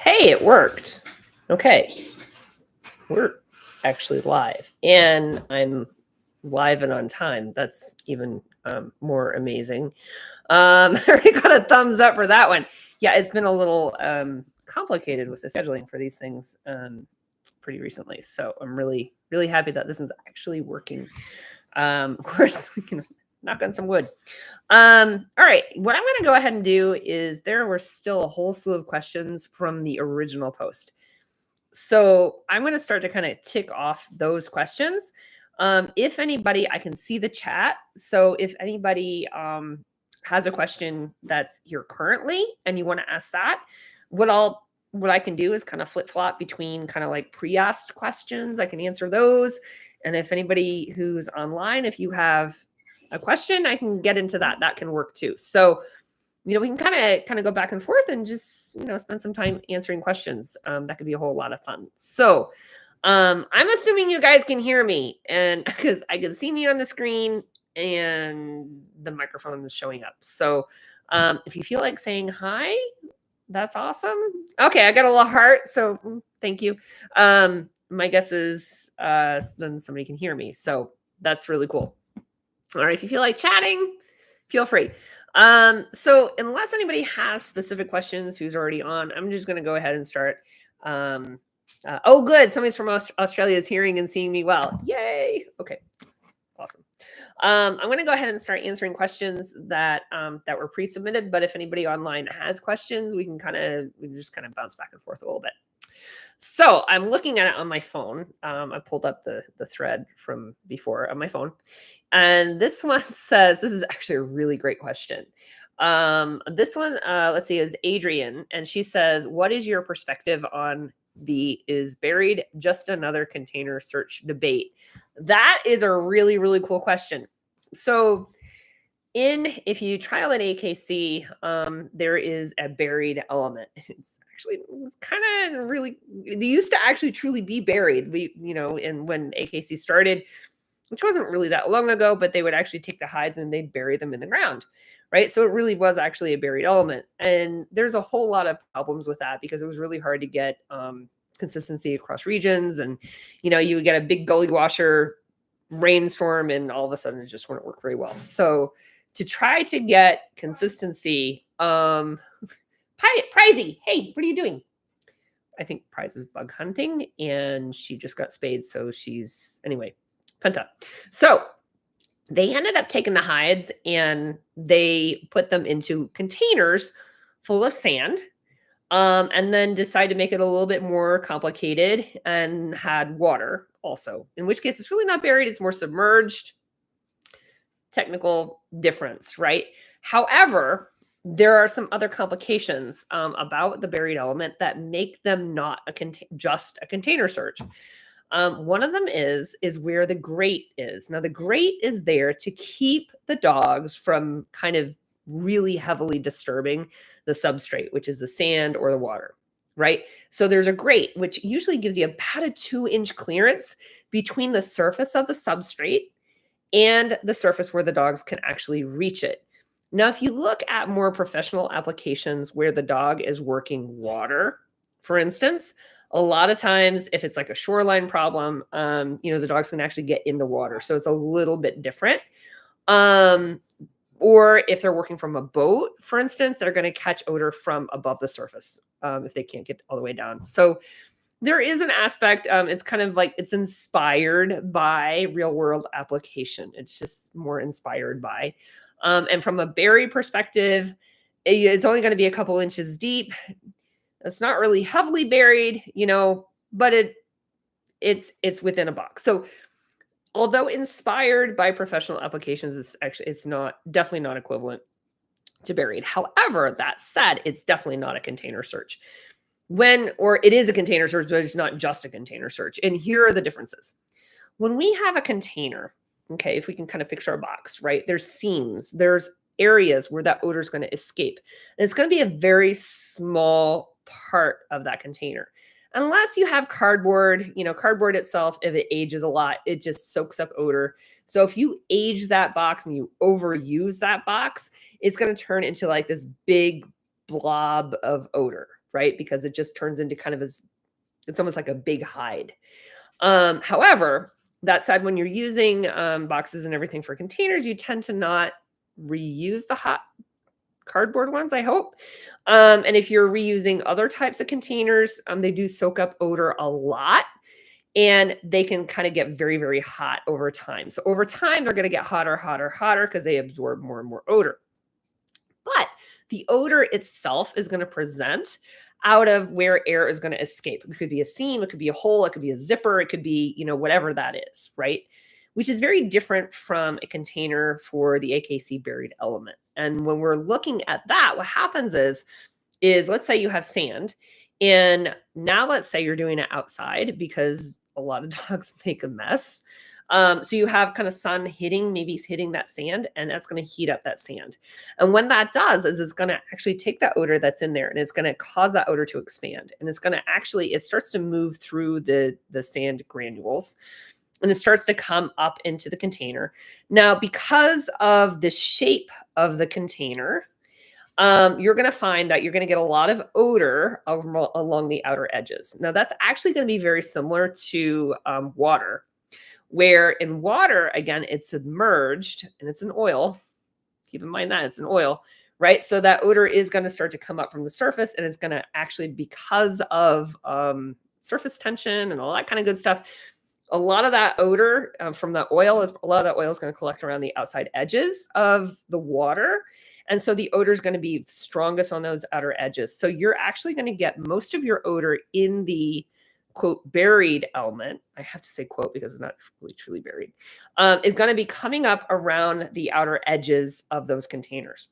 Hey, it worked. Okay, we're actually live, and I'm live and on time. That's even more amazing. I already got a thumbs up for that one. Yeah, it's been a little complicated with the scheduling for these things pretty recently. So I'm really, really happy that this is actually working. Of course, we can knock on some wood. All right, what I'm going to go ahead and do is there were still a whole slew of questions from the original post. So I'm going to start to kind of tick off those questions. If anybody, I can see the chat. So if anybody has a question that's here currently and you want to ask that, what I can do is kind of flip flop between kind of like pre-asked questions. I can answer those. And if anybody who's online, if you have a question, I can get into that. That can work too. So, we can kind of go back and forth and just, spend some time answering questions. That could be a whole lot of fun. So, I'm assuming you guys can hear me, and because I can see me on the screen and the microphone is showing up. So, if you feel like saying hi, that's awesome. Okay, I got a little heart, so thank you. My guess is then somebody can hear me, so that's really cool. All right, if you feel like chatting, feel free. So unless anybody has specific questions who's already on, I'm just going to go ahead and start. Oh, good. Somebody's from Australia is hearing and seeing me well. Yay. Okay. Awesome. I'm going to go ahead and start answering questions that that were pre-submitted. But if anybody online has questions, we can just kind of bounce back and forth a little bit. So I'm looking at it on my phone. I pulled up the thread from before on my phone. And this one says, this is actually a really great question. This one, let's see, is Adrian. And she says, what is your perspective on the is buried just another container search debate? That is a really, really cool question. So if you trial an AKC, there is a buried element. It's kind of really, they used to actually truly be buried. And when AKC started, which wasn't really that long ago, but they would actually take the hides and they'd bury them in the ground, right? So it really was actually a buried element. And there's a whole lot of problems with that because it was really hard to get consistency across regions. And, you would get a big gully washer rainstorm and all of a sudden it just wouldn't work very well. So to try to get consistency, Prizey, hey, what are you doing? I think Prize is bug hunting and she just got spayed. So anyway, Penta. So they ended up taking the hides and they put them into containers full of sand, and then decided to make it a little bit more complicated and had water also, in which case it's really not buried, it's more submerged. Technical difference, right? However, there are some other complications about the buried element that make them not just a container search. One of them is where the grate is. Now, the grate is there to keep the dogs from kind of really heavily disturbing the substrate, which is the sand or the water, right? So there's a grate, which usually gives you about a 2-inch clearance between the surface of the substrate and the surface where the dogs can actually reach it. Now, if you look at more professional applications where the dog is working water, for instance, a lot of times if it's like a shoreline problem, the dogs can actually get in the water. So it's a little bit different. Or if they're working from a boat, for instance, they're going to catch odor from above the surface if they can't get all the way down. So there is an aspect, it's kind of like it's inspired by real world application. It's just more inspired by. And from a berry perspective, it's only going to be a couple inches deep. It's not really heavily buried, but it's within a box. So although inspired by professional applications, it's definitely not equivalent to buried. However, that said, it's definitely not a container search. Or it is a container search, but it's not just a container search. And here are the differences. When we have a container, okay, if we can kind of picture a box, right? There's seams, there's areas where that odor is going to escape. And it's going to be a very small part of that container. Unless you have cardboard, cardboard itself, if it ages a lot, it just soaks up odor. So if you age that box and you overuse that box, it's going to turn into like this big blob of odor, right? Because it just turns into kind of it's almost like a big hide. However, that said, when you're using boxes and everything for containers, you tend to not reuse the hot cardboard ones, I hope. And if you're reusing other types of containers, they do soak up odor a lot, and they can kind of get very, very hot over time. So over time, they're going to get hotter, hotter, hotter because they absorb more and more odor. But the odor itself is going to present out of where air is going to escape. It could be a seam, it could be a hole, it could be a zipper, it could be, whatever that is, right? Which is very different from a container for the AKC buried element. And when we're looking at that, what happens is let's say you have sand, and now let's say you're doing it outside because a lot of dogs make a mess. So you have kind of sun maybe hitting that sand, and that's going to heat up that sand. And when that does is it's going to actually take that odor that's in there, and it's going to cause that odor to expand. And it's going to it starts to move through the sand granules, and it starts to come up into the container. Now, because of the shape of the container, you're going to find that you're going to get a lot of odor along the outer edges. Now, that's actually going to be very similar to water, where in water, again, it's submerged and it's an oil. Keep in mind that it's an oil, right? So that odor is going to start to come up from the surface, and it's going to actually, because of surface tension and all that kind of good stuff, a lot of that odor from the oil is going to collect around the outside edges of the water. And so the odor is going to be strongest on those outer edges. So you're actually going to get most of your odor in the quote buried element. I have to say quote because it's not really truly buried, is going to be coming up around the outer edges of those containers.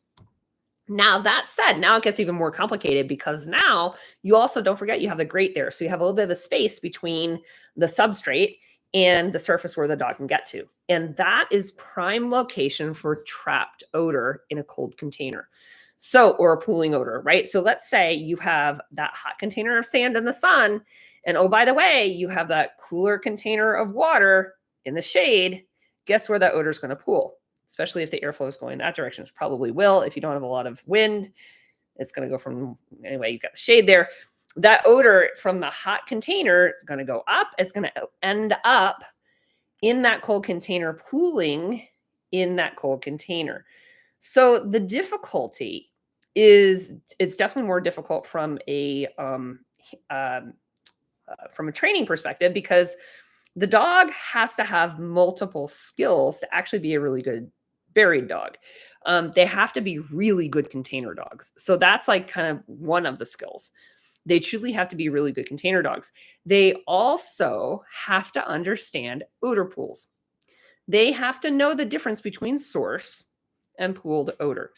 Now, that said, now it gets even more complicated, because now you also, don't forget, you have the grate there. So you have a little bit of a space between the substrate and the surface where the dog can get to. And that is prime location for trapped odor in a cold container. So, or a pooling odor, right? So let's say you have that hot container of sand in the sun, and oh, by the way, you have that cooler container of water in the shade. Guess where that odor is going to pool? Especially if the airflow is going that direction. It probably will. If you don't have a lot of wind, it's going to go from, anyway, you've got the shade there. That odor from the hot container is going to go up. It's going to end up in that cold container, pooling in that cold container. So the difficulty is, it's definitely more difficult from a training perspective, because the dog has to have multiple skills to actually be a really good buried dog. They have to be really good container dogs. So that's like kind of one of the skills. They truly have to be really good container dogs. They also have to understand odor pools. They have to know the difference between source and pooled odor,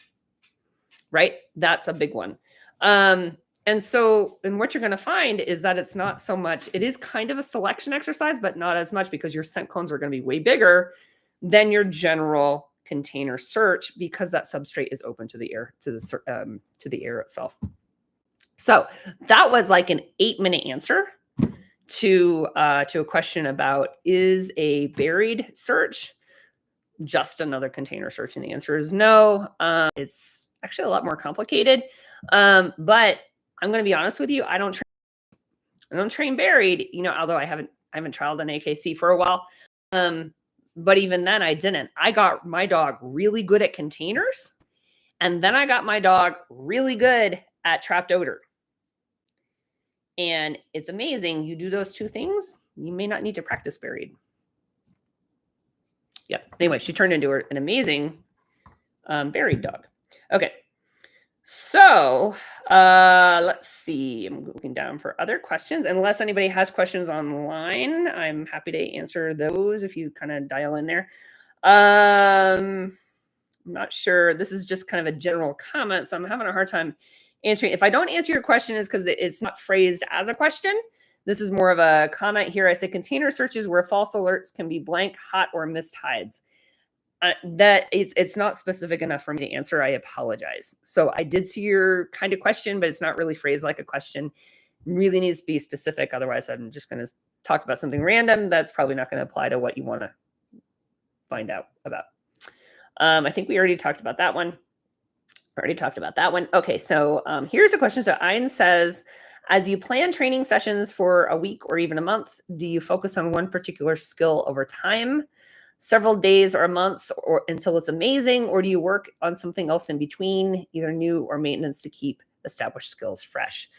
right? That's a big one. And what you're going to find is that it's not so much, it is kind of a selection exercise, but not as much, because your scent cones are going to be way bigger than your general container search, because that substrate is open to the air, to the air itself. So that was like an 8-minute answer to a question about, is a buried search just another container search? And the answer is no. It's actually a lot more complicated. But I'm going to be honest with you. I don't train buried, although I haven't trialed an AKC for a while. But even then I didn't. I got my dog really good at containers, and then I got my dog really good at trapped odor. And it's amazing. You do those two things, you may not need to practice buried. Yeah. Anyway, she turned into an amazing buried dog. Okay. So let's see. I'm looking down for other questions. Unless anybody has questions online, I'm happy to answer those if you kind of dial in there. I'm not sure. This is just kind of a general comment, so I'm having a hard time answering. If I don't answer your question, is because it's not phrased as a question. This is more of a comment here. I say container searches where false alerts can be blank, hot, or missed hides. That it's not specific enough for me to answer. I apologize. So I did see your kind of question, but it's not really phrased like a question. It really needs to be specific. Otherwise, I'm just going to talk about something random that's probably not going to apply to what you want to find out about. I think we already talked about that one. Already talked about that one. Okay, so here's a question. So Ein says, as you plan training sessions for a week or even a month, do you focus on one particular skill over time, several days or months, or until it's amazing, or do you work on something else in between, either new or maintenance, to keep established skills fresh?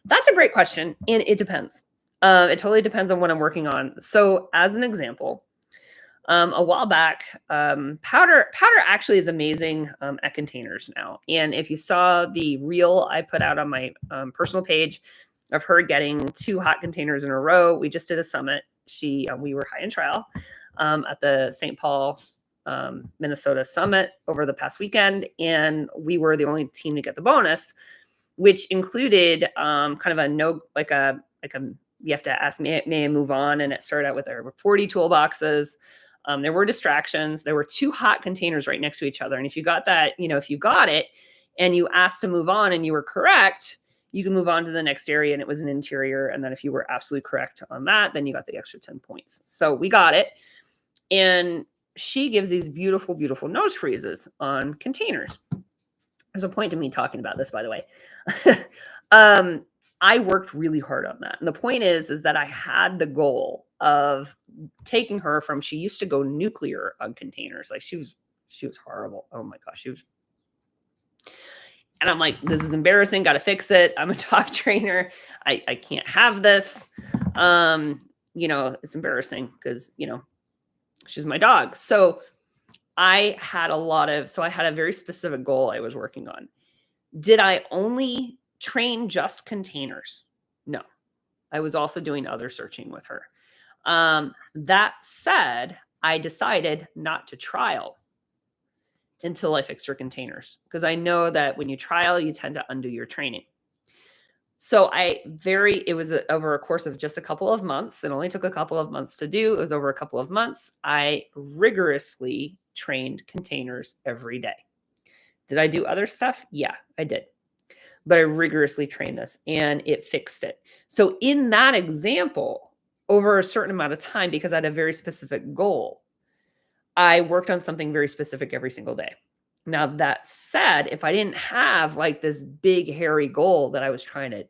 That's a great question, and it depends. It totally depends on what I'm working on. So, as an example, a while back, powder actually is amazing at containers now. And if you saw the reel I put out on my personal page of her getting 2 hot containers in a row, we just did a summit. We were high in trial at the St. Paul, Minnesota summit over the past weekend, and we were the only team to get the bonus, which included kind of a no, like a you have to ask, may I move on? And it started out with our 40 toolboxes. There were distractions. There were 2 hot containers right next to each other. And if you got that, if you got it and you asked to move on and you were correct, you can move on to the next area, and it was an interior. And then if you were absolutely correct on that, then you got the extra 10 points. So we got it. And she gives these beautiful, beautiful nose freezes on containers. There's a point to me talking about this, by the way. I worked really hard on that. And the point is that I had the goal of taking her from, she used to go nuclear on containers. Like she was horrible. Oh my gosh. And I'm like, this is embarrassing. Got to fix it. I'm a dog trainer. I can't have this. It's embarrassing because, she's my dog. So I had a very specific goal I was working on. Did I only train just containers? No, I was also doing other searching with her. That said, I decided not to trial until I fixed her containers, because I know that when you trial, you tend to undo your training. So it was over a course of just a couple of months. It only took a couple of months to do. It was over a couple of months. I rigorously trained containers every day. Did I do other stuff? Yeah, I did. But I rigorously trained this and it fixed it. So in that example, over a certain amount of time, because I had a very specific goal, I worked on something very specific every single day. Now, that said, if I didn't have like this big, hairy goal that I was trying to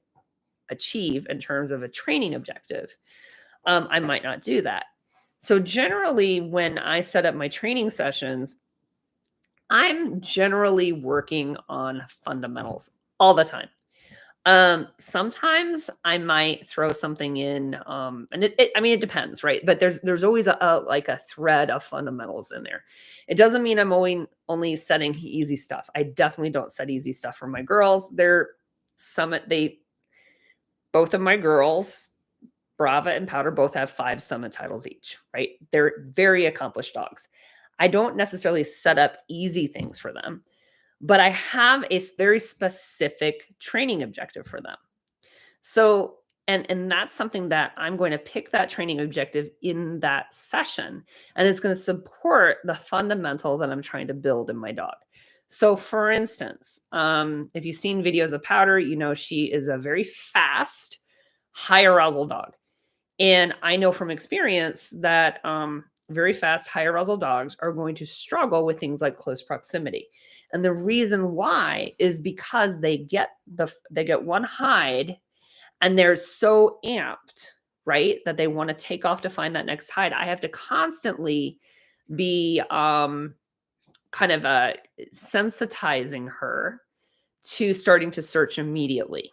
achieve in terms of a training objective, I might not do that. So generally, when I set up my training sessions, I'm generally working on fundamentals all the time. Sometimes I might throw something in, and it depends, right? But there's always a thread of fundamentals in there. It doesn't mean I'm only setting easy stuff. I definitely don't set easy stuff for my girls. Both of my girls, Brava and Powder, both have 5 summit titles each, right? They're very accomplished dogs. I don't necessarily set up easy things for them, but I have a very specific training objective for them. So, and that's something that I'm going to pick that training objective in that session, and it's going to support the fundamental that I'm trying to build in my dog. So for instance, if you've seen videos of Powder, she is a very fast, high arousal dog. And I know from experience that very fast, high arousal dogs are going to struggle with things like close proximity. And the reason why is because they get one hide and they're so amped, right, that they want to take off to find that next hide. I have to constantly be kind of sensitizing her to starting to search immediately.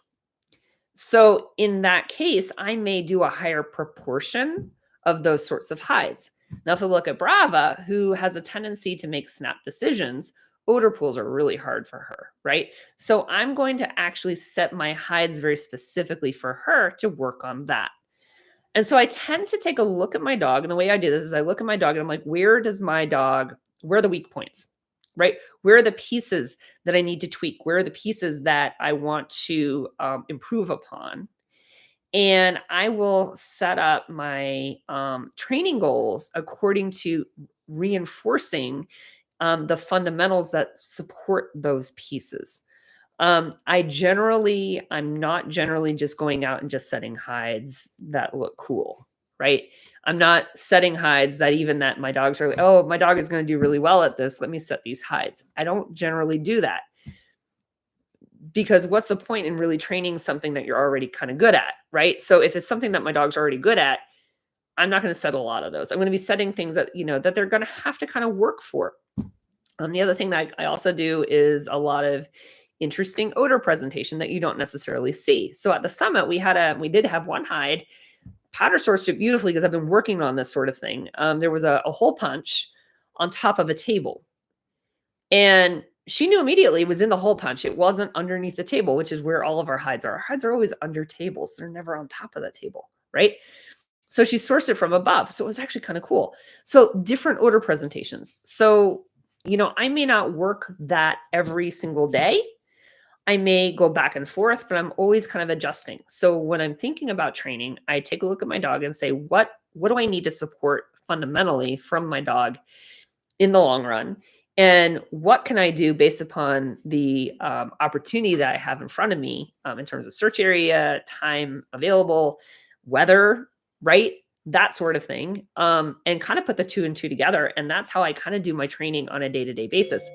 So in that case, I may do a higher proportion of those sorts of hides. Now, if we look at Brava, who has a tendency to make snap decisions, odor pools are really hard for her, right? So I'm going to actually set my hides very specifically for her to work on that. And so I tend to take a look at my dog. And the way I do this is I look at my dog and I'm like, where are the weak points, right? Where are the pieces that I need to tweak? Where are the pieces that I want to improve upon? And I will set up my training goals according to reinforcing the fundamentals that support those pieces. I'm not generally just going out and just setting hides that look cool, right? I'm not setting hides that my dogs are like, oh, my dog is going to do really well at this. Let me set these hides. I don't generally do that. because what's the point in really training something that you're already kind of good at, right? So if it's something that my dog's already good at, I'm not going to set a lot of those. I'm going to be setting things that, that they're going to have to kind of work for. The other thing that I also do is a lot of interesting odor presentation that you don't necessarily see. So at the summit, we did have one hide powder sourced it beautifully because I've been working on this sort of thing. There was a hole punch on top of a table, and she knew immediately it was in the hole punch. It wasn't underneath the table, which is where all of our hides are. Our hides are always under tables. They're never on top of the table, right? So she sourced it from above. So it was actually kind of cool. So different odor presentations. So, I may not work that every single day. I may go back and forth, but I'm always kind of adjusting. So when I'm thinking about training, I take a look at my dog and say, what do I need to support fundamentally from my dog in the long run? And what can I do based upon the opportunity that I have in front of me in terms of search area, time available, weather, right? That sort of thing. And kind of put the two and two together. And that's how I kind of do my training on a day-to-day basis.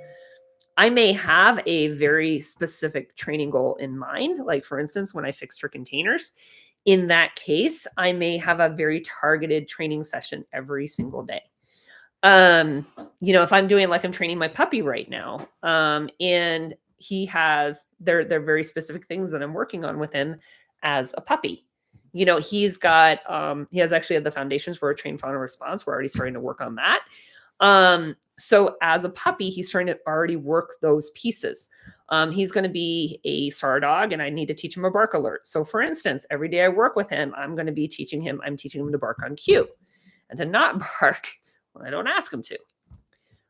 I may have a very specific training goal in mind. Like for instance, when I fix her containers, in that case, I may have a very targeted training session every single day. If I'm doing like I'm training my puppy right now, and they're very specific things that I'm working on with him as a puppy. He has actually had the foundations for a trained fauna response. We're already starting to work on that. So as a puppy, he's trying to already work those pieces. He's going to be a SAR dog, and I need to teach him a bark alert. So for instance, every day I work with him, I'm teaching him to bark on cue and to not bark when I don't ask him to,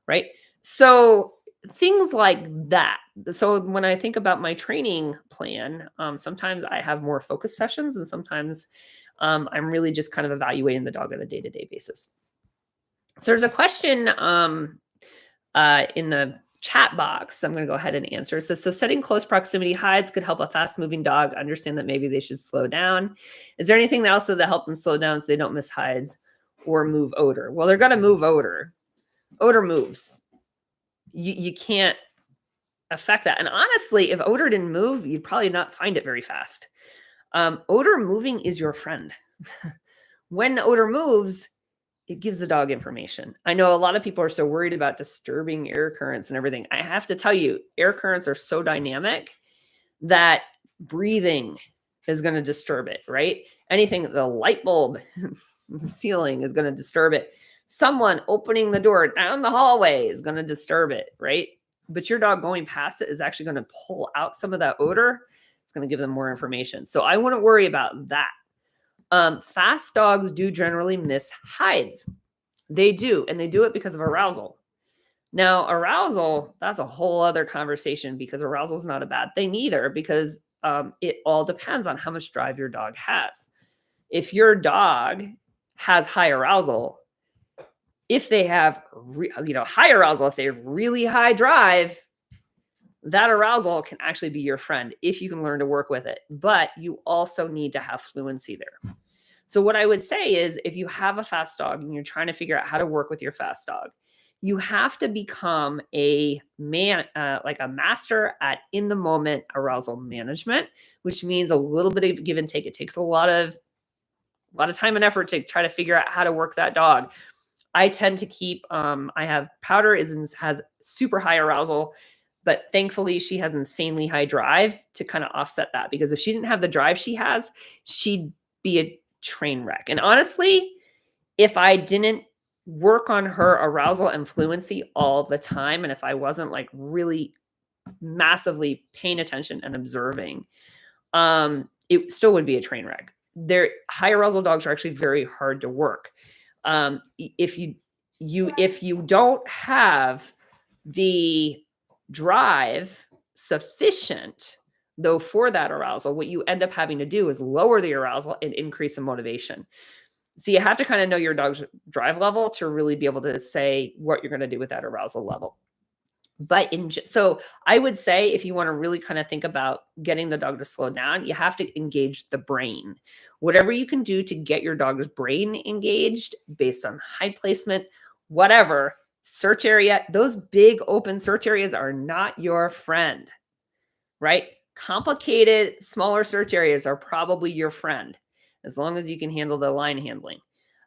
right? So things like that. So when I think about my training plan, sometimes I have more focused sessions, and sometimes I'm really just kind of evaluating the dog on a day-to-day basis. So there's a question in the chat box. I'm going to go ahead and answer. It says, so setting close proximity hides could help a fast-moving dog understand that maybe they should slow down. Is there anything else that help them slow down so they don't miss hides or move odor? Well, they're going to move odor. Odor moves. You can't affect that. And honestly, if odor didn't move, you'd probably not find it very fast. Odor moving is your friend. When the odor moves, it gives the dog information. I know a lot of people are so worried about disturbing air currents and everything. I have to tell you, air currents are so dynamic that breathing is going to disturb it, right? Anything, the light bulb, the ceiling is going to disturb it. Someone opening the door down the hallway is going to disturb it, right? But your dog going past it is actually going to pull out some of that odor. It's going to give them more information. So I wouldn't worry about that. Fast dogs do generally miss hides. They do, and they do it because of arousal. Now, arousal, that's a whole other conversation, because arousal is not a bad thing either, because it all depends on how much drive your dog has. If your dog has high arousal, if they have high arousal, if they have really high drive, that arousal can actually be your friend if you can learn to work with it. But you also need to have fluency there. So what I would say is, if you have a fast dog and you're trying to figure out how to work with your fast dog, you have to become a master at in the moment arousal management, which means a little bit of give and take. It takes a lot of time and effort to try to figure out how to work that dog. I tend to keep, I have Powder has super high arousal, but thankfully she has insanely high drive to kind of offset that, because if she didn't have the drive she has, she'd be a train wreck. And honestly, if I didn't work on her arousal and fluency all the time, and if I wasn't like really massively paying attention and observing, it still would be a train wreck. High arousal dogs are actually very hard to work. If you don't have the drive sufficient though for that arousal, what you end up having to do is lower the arousal and increase the motivation. So you have to kind of know your dog's drive level to really be able to say what you're going to do with that arousal level. But so I would say, if you want to really kind of think about getting the dog to slow down, you have to engage the brain. Whatever you can do to get your dog's brain engaged based on hide placement, whatever, search area, those big open search areas are not your friend, right? Complicated, smaller search areas are probably your friend, as long as you can handle the line handling.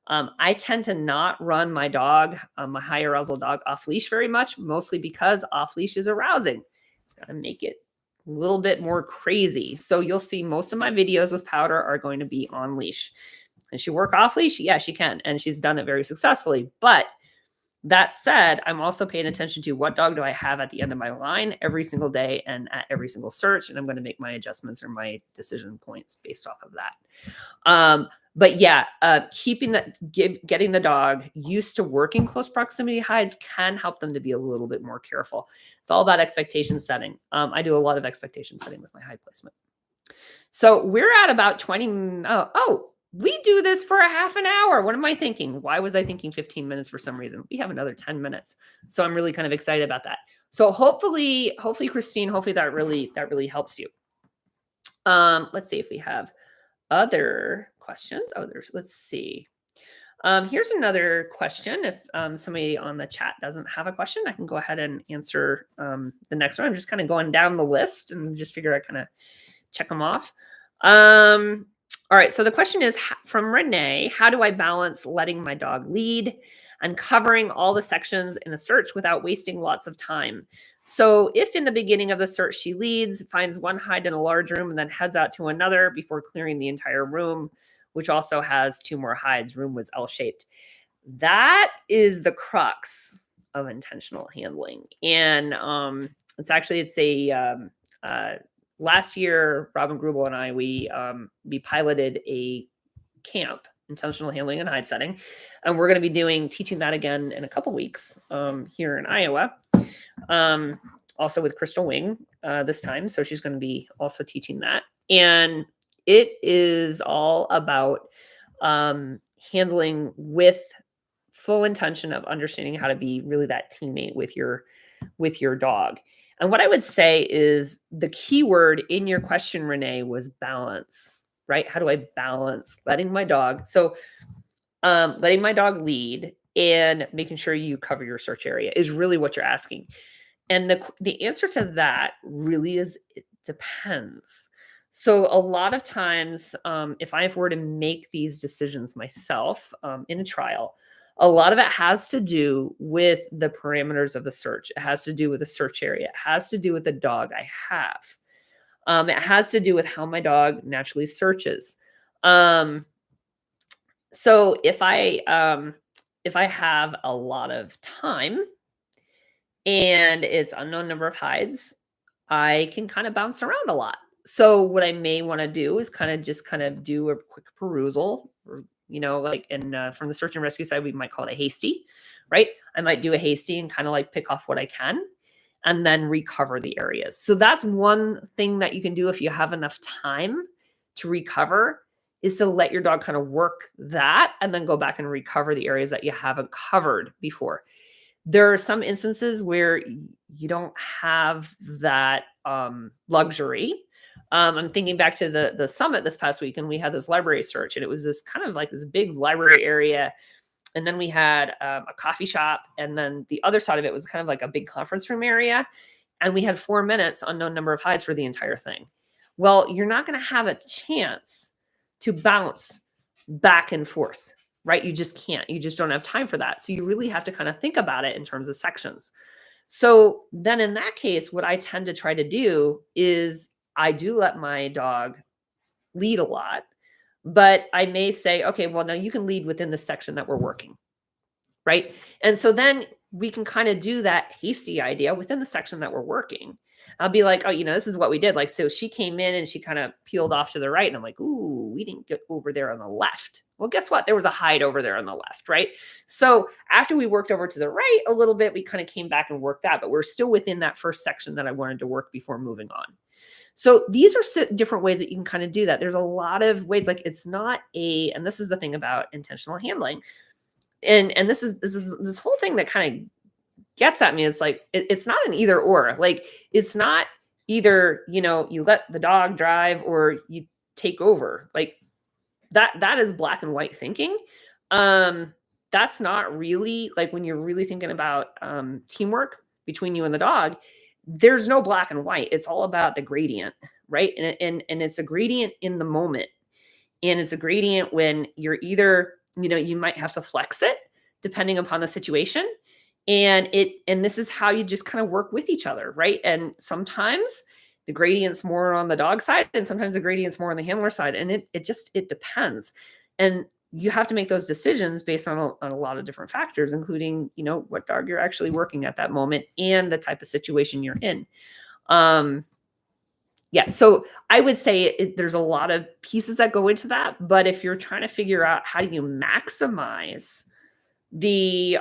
I tend to not run my dog, my high arousal dog, off leash very much, mostly because off leash is arousing. It's got to make it a little bit more crazy. So you'll see most of my videos with Powder are going to be on leash. Can she work off leash? Yeah, she can. And she's done it very successfully. But that said, I'm also paying attention to what dog do I have at the end of my line every single day and at every single search. And I'm going to make my adjustments or my decision points based off of that. But yeah, getting the dog used to working close proximity hides can help them to be a little bit more careful. It's all about expectation setting. I do a lot of expectation setting with my hide placement. So we're at about 20. We do this for a half an hour. What am I thinking? Why was I thinking 15 minutes for some reason? We have another 10 minutes. So I'm really kind of excited about that. So hopefully, Christine, hopefully that really helps you. Let's see if we have other questions. Let's see. Here's another question. If somebody on the chat doesn't have a question, I can go ahead and answer the next one. I'm just kind of going down the list and just figure out kind of check them off. All right, so the question is from Renee, how do I balance letting my dog lead and covering all the sections in a search without wasting lots of time? So if in the beginning of the search she leads, finds one hide in a large room, and then heads out to another before clearing the entire room, which also has 2 more hides, room was L-shaped. That is the crux of intentional handling. And it's last year, Robin Grubel and I, we piloted a camp, intentional handling and hide setting, and we're going to be teaching that again in a couple weeks here in Iowa, also with Crystal Wing this time. So she's going to be also teaching that, and it is all about handling with full intention of understanding how to be really that teammate with your dog. And what I would say is the key word in your question, Renee, was balance, right? How do I balance letting my dog lead and making sure you cover your search area is really what you're asking. And the answer to that really is it depends. So a lot of times, if I were to make these decisions myself in a trial, a lot of it has to do with the parameters of the search. It has to do with the search area. It has to do with the dog I have. It has to do with how my dog naturally searches. So if I have a lot of time and it's unknown number of hides, I can kind of bounce around a lot. So what I may want to do is kind of do a quick perusal, or like from the search and rescue side, we might call it a hasty, right? I might do a hasty and kind of like pick off what I can and then recover the areas. So that's one thing that you can do if you have enough time to recover, is to let your dog kind of work that and then go back and recover the areas that you haven't covered before. There are some instances where you don't have that luxury. I'm thinking back to the summit this past week, and we had this library search, and it was this kind of like this big library area. And then we had a coffee shop, and then the other side of it was kind of like a big conference room area. And we had 4 minutes, unknown number of hides for the entire thing. Well, you're not going to have a chance to bounce back and forth, right? You just can't. You just don't have time for that. So you really have to kind of think about it in terms of sections. So then in that case, what I tend to try to do is I do let my dog lead a lot, but I may say, okay, well, now you can lead within the section that we're working, right? And so then we can kind of do that hasty idea within the section that we're working. I'll be like, oh, this is what we did. Like, so she came in and she kind of peeled off to the right. And I'm like, ooh, we didn't get over there on the left. Well, guess what? There was a hide over there on the left, right? So after we worked over to the right a little bit, we kind of came back and worked that, but we're still within that first section that I wanted to work before moving on. So these are different ways that you can kind of do that. There's a lot of ways, like it's not and this is the thing about intentional handling. And this is this whole thing that kind of gets at me. It's like, it's not an either or. Like, it's not either, you let the dog drive or you take over. Like that is black and white thinking. That's not really, like, when you're really thinking about teamwork between you and the dog, there's no black and white. It's all about the gradient, right? And it's a gradient in the moment. And it's a gradient when you're either, you might have to flex it depending upon the situation. And this is how you just kind of work with each other, right? And sometimes the gradient's more on the dog side, and sometimes the gradient's more on the handler side. And it depends. And you have to make those decisions based on a lot of different factors, including, what dog you're actually working at that moment and the type of situation you're in. Yeah, so I would say there's a lot of pieces that go into that, but if you're trying to figure out how do you maximize the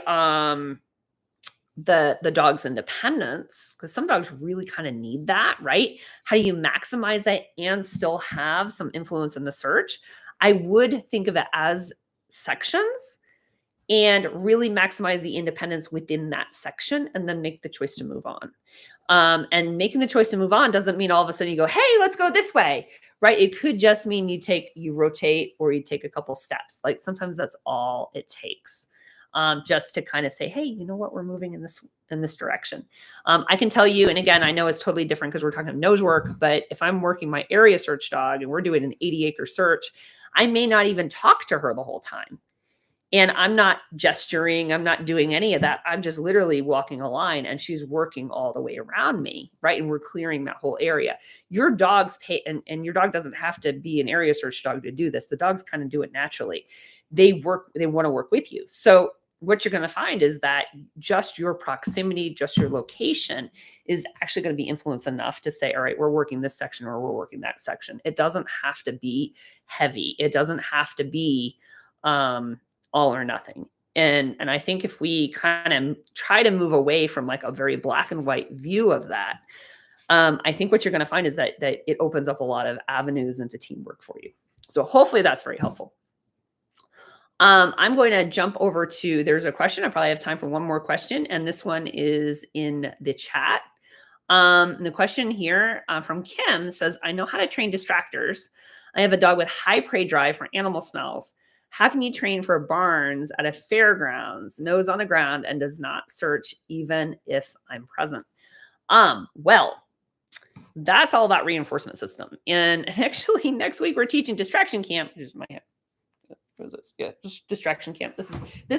dog's independence, because some dogs really kind of need that, right? How do you maximize that and still have some influence in the search? I would think of it as sections and really maximize the independence within that section and then make the choice to move on. And making the choice to move on doesn't mean all of a sudden you go, hey, let's go this way, right? It could just mean you rotate or you take a couple steps. Like sometimes that's all it takes, just to kind of say, hey, you know what, we're moving in this direction. I can tell you, and again, I know it's totally different because we're talking Nosework, but if I'm working my area search dog and we're doing an 80-acre search, I may not even talk to her the whole time. And I'm not gesturing. I'm not doing any of that. I'm just literally walking a line and she's working all the way around me, right? And we're clearing that whole area. Your dogs and your dog doesn't have to be an area search dog to do this. The dogs kind of do it naturally. They want to work with you. So what you're going to find is that just your proximity, just your location is actually going to be influenced enough to say, all right, we're working this section or we're working that section. It doesn't have to be heavy. It doesn't have to be, all or nothing. And I think if we kind of try to move away from like a very black and white view of that, I think what you're going to find is that it opens up a lot of avenues into teamwork for you. So hopefully that's very helpful. I'm going to jump over to, there's a question. I probably have time for one more question. And this one is in the chat. The question here from Kim says, I know how to train distractors. I have a dog with high prey drive for animal smells. How can you train for barns at a fairgrounds, nose on the ground, and does not search even if I'm present? Well, that's all about reinforcement system. And actually next week we're teaching distraction camp. Here's my hand. Yeah, just distraction camp. This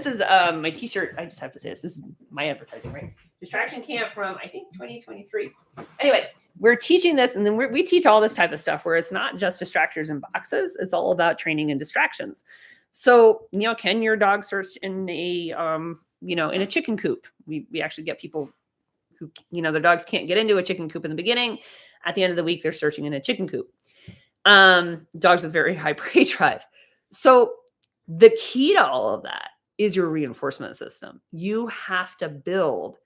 is my t-shirt. I just have to say this is my advertising, right? Distraction camp from I think 2023. Anyway, we're teaching this, and then we teach all this type of stuff where it's not just distractors and boxes. It's all about training and distractions. So, can your dog search in a in a chicken coop? We actually get people who, their dogs can't get into a chicken coop in the beginning. At the end of the week, they're searching in a chicken coop. Dogs with very high prey drive. So the key to all of that is your reinforcement system. You have to build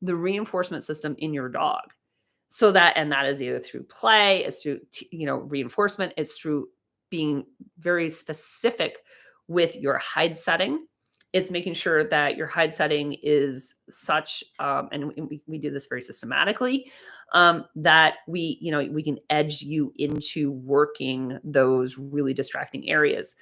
the reinforcement system in your dog so that is either through play, it's through, reinforcement, it's through being very specific with your hide setting. It's making sure that your hide setting is such, and we do this very systematically, that we can edge you into working those really distracting areas.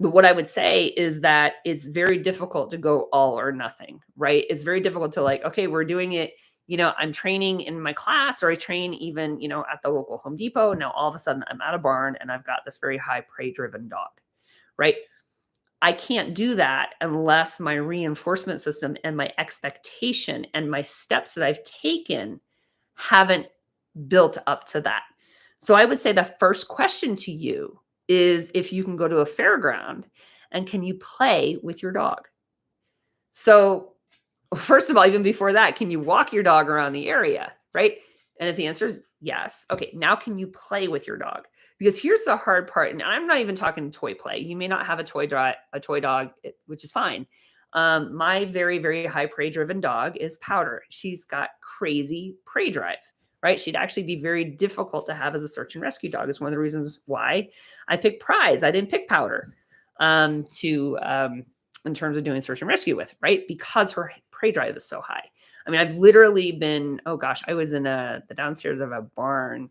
But what I would say is that it's very difficult to go all or nothing, right? It's very difficult to like, okay, we're doing it, I'm training in my class, or I train even, at the local Home Depot. Now all of a sudden I'm at a barn and I've got this very high prey driven dog, right? I can't do that unless my reinforcement system and my expectation and my steps that I've taken haven't built up to that. So I would say the first question to you is if you can go to a fairground and can you play with your dog? So first of all, even before that, can you walk your dog around the area, right? And if the answer is yes, okay, now can you play with your dog? Because here's the hard part, and I'm not even talking toy play. You may not have a toy dog, which is fine. My very, very high prey driven dog is Powder. She's got crazy prey drive, right? She'd actually be very difficult to have as a search and rescue dog. It's one of the reasons why I picked Prize. I didn't pick Powder in terms of doing search and rescue with, right? Because her prey drive is so high. I mean, I've literally been, I was in the downstairs of a barn,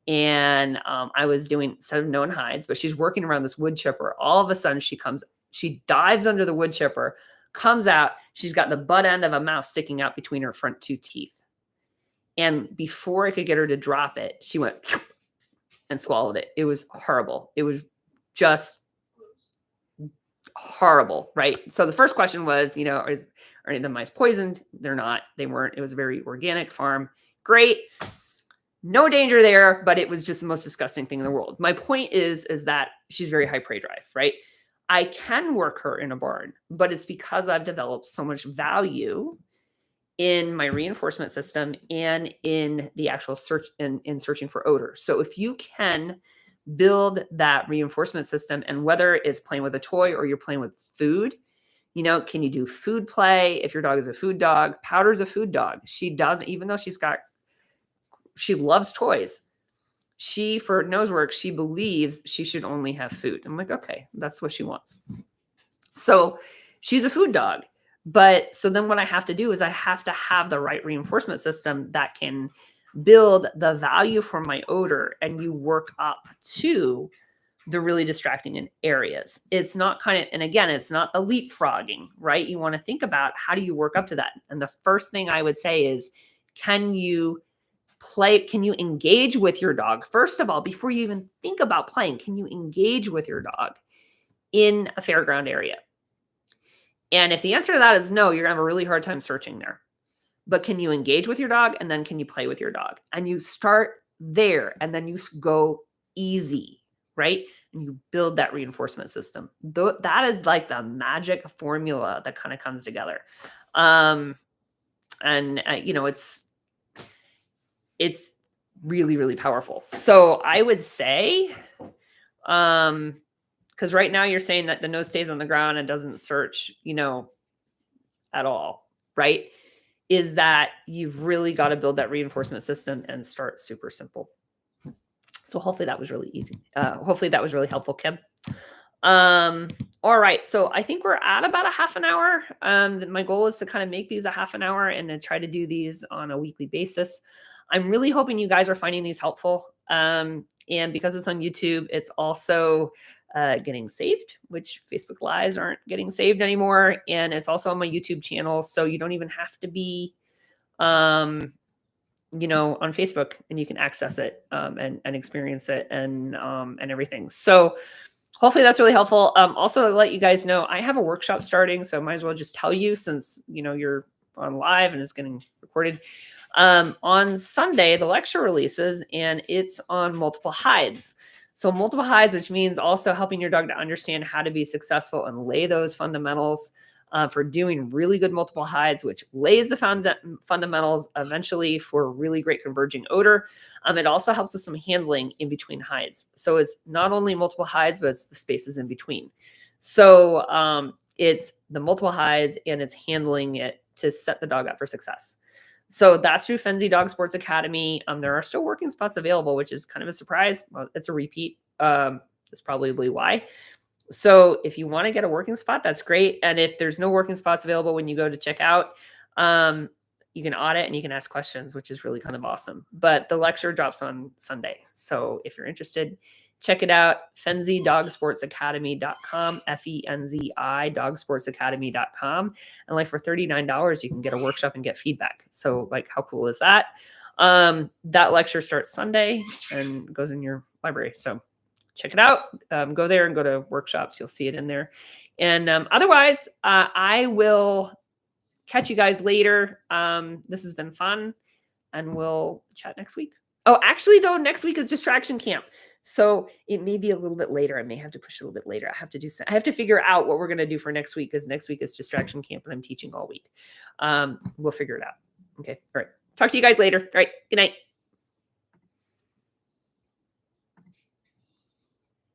and I was doing set of known hides, but she's working around this wood chipper. All of a sudden she dives under the wood chipper, comes out. She's got the butt end of a mouse sticking out between her front two teeth. And before I could get her to drop it, she went and swallowed it. It was horrible. It was just horrible, right? So the first question was, are any of the mice poisoned? They're not. They weren't. It was a very organic farm. Great. No danger there, but it was just the most disgusting thing in the world. My point is that she's very high prey drive, right? I can work her in a barn, but it's because I've developed so much value in my reinforcement system and in the actual search in searching for odor. So if you can build that reinforcement system, and whether it's playing with a toy or you're playing with food, can you do food play? If your dog is a food dog, Powder's a food dog. She doesn't, even though she loves toys. For Nosework, she believes she should only have food. I'm like, okay, that's what she wants. So she's a food dog. But so then what I have to do is I have to have the right reinforcement system that can build the value for my odor, and you work up to the really distracting in areas. It's not and again, it's not the leapfrogging, right? You want to think about how do you work up to that? And the first thing I would say is, can you engage with your dog? First of all, before you even think about playing, can you engage with your dog in a fairground area? And if the answer to that is no, you're gonna have a really hard time searching there. But can you engage with your dog, and then can you play with your dog? And you start there, and then you go easy, right? And you build that reinforcement system. That is like the magic formula that kind of comes together. It's really, really powerful. So I would say, because right now you're saying that the nose stays on the ground and doesn't search, at all, right? Is that you've really got to build that reinforcement system and start super simple. So hopefully that was really easy. Hopefully that was really helpful, Kim. All right. So I think we're at about a half an hour. My goal is to kind of make these a half an hour and then try to do these on a weekly basis. I'm really hoping you guys are finding these helpful. And because it's on YouTube, it's also getting saved, which Facebook Lives aren't getting saved anymore. And it's also on my YouTube channel. So you don't even have to be, on Facebook, and you can access it and experience it and everything. So hopefully that's really helpful. Also, to let you guys know, I have a workshop starting, so I might as well just tell you, since you're on live and it's getting recorded. On Sunday, the lecture releases, and it's on multiple hides. So multiple hides, which means also helping your dog to understand how to be successful and lay those fundamentals for doing really good multiple hides, which lays the fundamentals eventually for really great converging odor. It also helps with some handling in between hides. So it's not only multiple hides, but it's the spaces in between. So it's the multiple hides, and it's handling it to set the dog up for success. So that's through Fenzi Dog Sports Academy. There are still working spots available, which is kind of a surprise. Well, it's a repeat. That's probably why. So if you want to get a working spot, that's great. And if there's no working spots available when you go to check out, you can audit and you can ask questions, which is really kind of awesome. But the lecture drops on Sunday. So if you're interested, check it out. FenziDogSportsAcademy.com, FENZI dogsportsacademy.com. And like for $39, you can get a workshop and get feedback. So like, how cool is that? That lecture starts Sunday and goes in your library. So check it out. Go there and go to workshops. You'll see it in there. And otherwise, I will catch you guys later. This has been fun, and we'll chat next week. Oh, actually, though, next week is distraction camp. So it may be a little bit later. I may have to push it a little bit later. I have to figure out what we're going to do for next week, because next week is distraction camp and I'm teaching all week. We'll figure it out. Okay. All right. Talk to you guys later. All right. Good night.